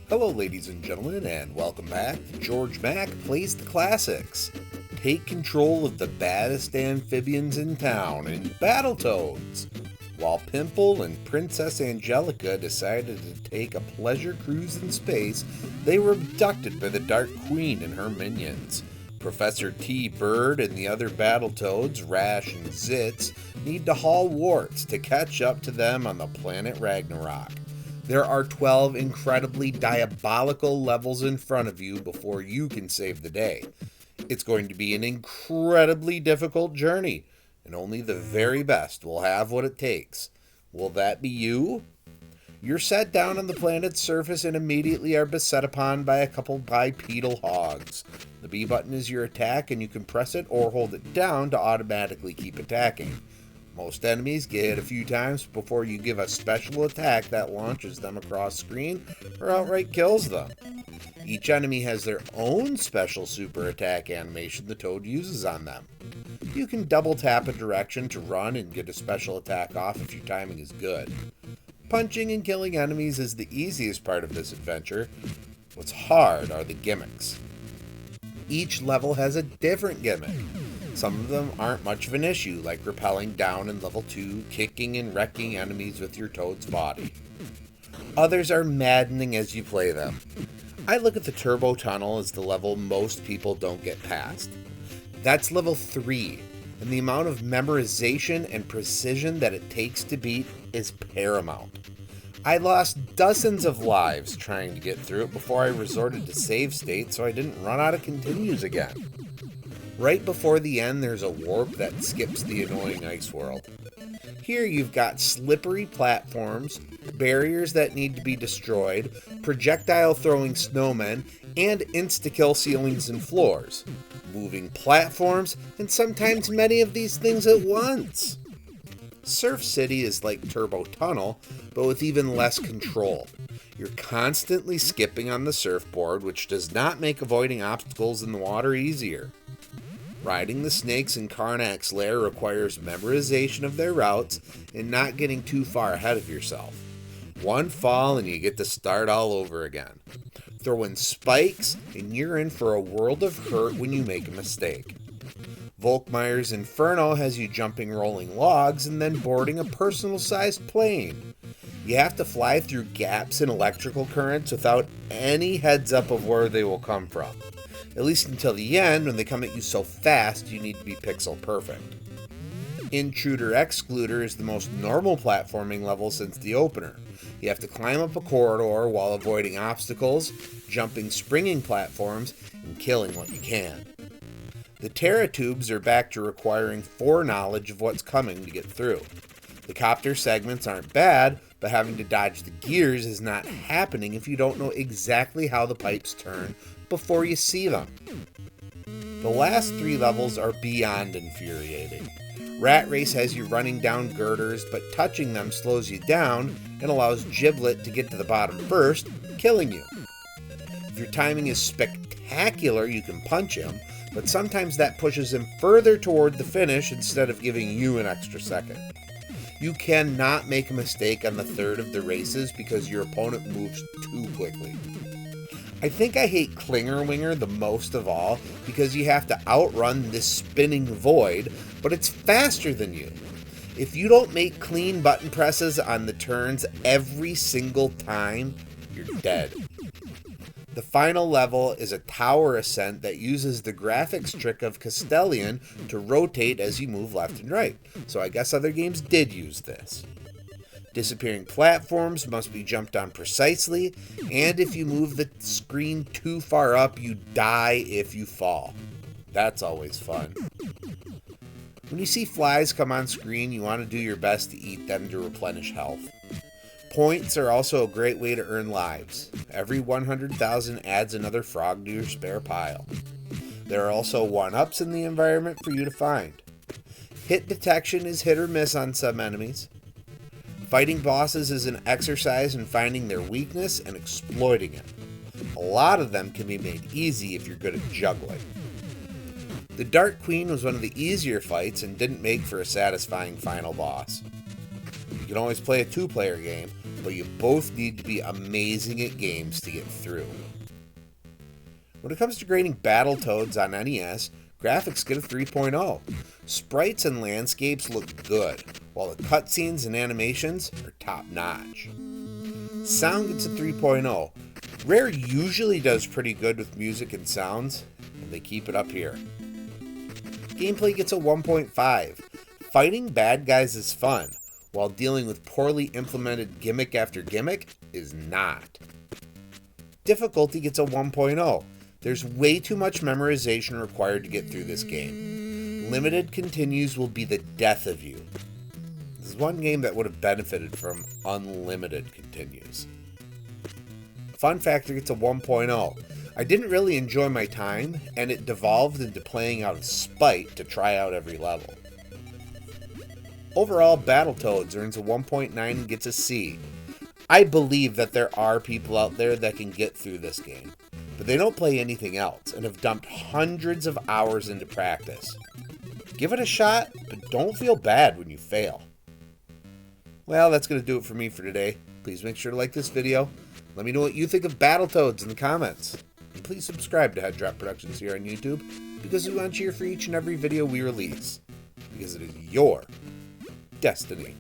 Hello, ladies and gentlemen, and welcome back. Georg Mack plays the classics. Take control of the baddest amphibians in town in Battletoads. While Pimple and Princess Angelica decided to take a pleasure cruise in space, they were abducted by the Dark Queen and her minions. Professor T. Bird and the other Battletoads, Rash and Zitz, need to haul warts to catch up to them on the planet Ragnarok. There are 12 incredibly diabolical levels in front of you before you can save the day. It's going to be an incredibly difficult journey, and only the very best will have what it takes. Will that be you? You're set down on the planet's surface and immediately are beset upon by a couple bipedal hogs. The B button is your attack, and you can press it or hold it down to automatically keep attacking. Most enemies get hit a few times before you give a special attack that launches them across screen or outright kills them. Each enemy has their own special super attack animation the Toad uses on them. You can double tap a direction to run and get a special attack off if your timing is good. Punching and killing enemies is the easiest part of this adventure. What's hard are the gimmicks. Each level has a different gimmick. Some of them aren't much of an issue, like rappelling down in level 2, kicking and wrecking enemies with your Toad's body. Others are maddening as you play them. I look at the Turbo Tunnel as the level most people don't get past. That's level 3, and the amount of memorization and precision that it takes to beat is paramount. I lost dozens of lives trying to get through it before I resorted to save state so I didn't run out of continues again. Right before the end, there's a warp that skips the annoying ice world. Here you've got slippery platforms, barriers that need to be destroyed, projectile-throwing snowmen, and insta-kill ceilings and floors. Moving platforms, and sometimes many of these things at once. Surf City is like Turbo Tunnel, but with even less control. You're constantly skipping on the surfboard, which does not make avoiding obstacles in the water easier. Riding the snakes in Karnak's lair requires memorization of their routes and not getting too far ahead of yourself. One fall and you get to start all over again. Throw in spikes and you're in for a world of hurt when you make a mistake. Volkmeyer's Inferno has you jumping rolling logs and then boarding a personal-sized plane. You have to fly through gaps in electrical currents without any heads up of where they will come from. At least until the end, when they come at you so fast, you need to be pixel perfect. Intruder Excluder is the most normal platforming level since the opener. You have to climb up a corridor while avoiding obstacles, jumping springing platforms, and killing what you can. The Terratubes are back to requiring foreknowledge of what's coming to get through. The copter segments aren't bad, but having to dodge the gears is not happening if you don't know exactly how the pipes turn before you see them. The last 3 levels are beyond infuriating. Rat Race has you running down girders, but touching them slows you down and allows Giblet to get to the bottom first, killing you. If your timing is spectacular, you can punch him, but sometimes that pushes him further toward the finish instead of giving you an extra second. You cannot make a mistake on the third of the races because your opponent moves too quickly. I think I hate Klinger Winger the most of all because you have to outrun this spinning void, but it's faster than you. If you don't make clean button presses on the turns every single time, you're dead. The final level is a tower ascent that uses the graphics trick of Castellian to rotate as you move left and right, so I guess other games did use this. Disappearing platforms must be jumped on precisely, and if you move the screen too far up, you die if you fall. That's always fun. When you see flies come on screen, you want to do your best to eat them to replenish health. Points are also a great way to earn lives. Every 100,000 adds another frog to your spare pile. There are also 1-ups in the environment for you to find. Hit detection is hit or miss on some enemies. Fighting bosses is an exercise in finding their weakness and exploiting it. A lot of them can be made easy if you're good at juggling. The Dark Queen was one of the easier fights and didn't make for a satisfying final boss. You can always play a 2-player game, but you both need to be amazing at games to get through. When it comes to grading Battletoads on NES, graphics get a 3.0. Sprites and landscapes look good, while the cutscenes and animations are top-notch. Sound gets a 3.0. Rare usually does pretty good with music and sounds, and they keep it up here. Gameplay gets a 1.5. Fighting bad guys is fun, while dealing with poorly implemented gimmick after gimmick is not. Difficulty gets a 1.0. There's way too much memorization required to get through this game. Limited continues will be the death of you. This is one game that would have benefited from unlimited continues. Fun factor gets a 1.0. I didn't really enjoy my time, and it devolved into playing out of spite to try out every level. Overall, Battletoads earns a 1.9 and gets a C. I believe that there are people out there that can get through this game, but they don't play anything else and have dumped hundreds of hours into practice. Give it a shot, but don't feel bad when you fail. Well, that's going to do it for me for today. Please make sure to like this video. Let me know what you think of Battletoads in the comments. And please subscribe to Head Drop Productions here on YouTube, because we want you here for each and every video we release. Because it is your destiny.